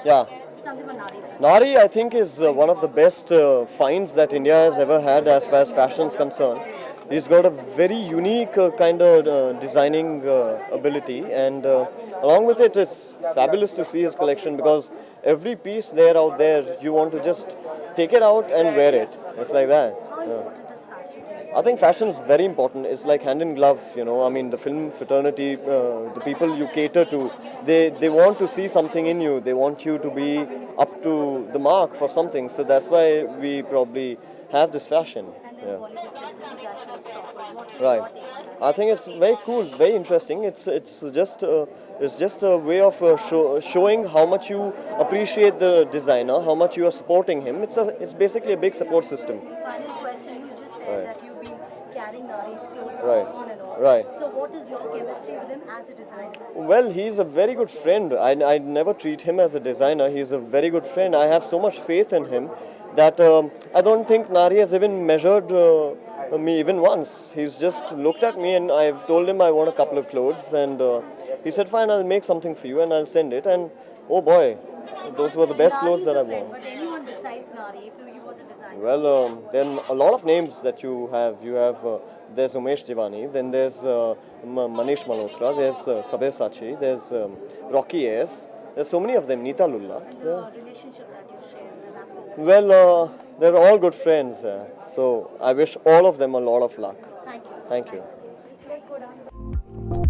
Yeah. Nari, I think, is one of the best finds that India has ever had as far as fashion is concerned. He's got a very unique kind of designing ability, and along with it, it's fabulous to see his collection because every piece there out there, you want to just take it out and wear it. It's like that. I think fashion is very important. It's like hand in glove, you know. I mean, the film fraternity, the people you cater to, they want to see something in you. They want you to be up to the mark for something. So that's why we probably have this fashion. Yeah. Right. I think it's very cool, very interesting. It's just a way of showing how much you appreciate the designer, how much you are supporting him. It's basically a big support system. Final question, you just said Right. that you've been carrying Nari's clothes Right. on and on. Right. So what is your chemistry with him as a designer? Well, he's a very good friend. I never treat him as a designer. He's a very good friend. I have so much faith in him that I don't think Nari has even measured me even once. He's just looked at me and I've told him I want a couple of clothes and he said, fine, I'll make something for you and I'll send it. And oh boy, those were the best clothes that I've worn. But anyone besides Nari, if he was a designer? Well, then a lot of names that you have. There's Umesh Jivani, then there's Manish Malhotra, there's Sabyasachi, there's Rocky S. There's so many of them, Neeta Lulla. The relationship that you share, the rapport. Well, they're all good friends. So I wish all of them a lot of luck. Thank you. Thank you. Let's go down.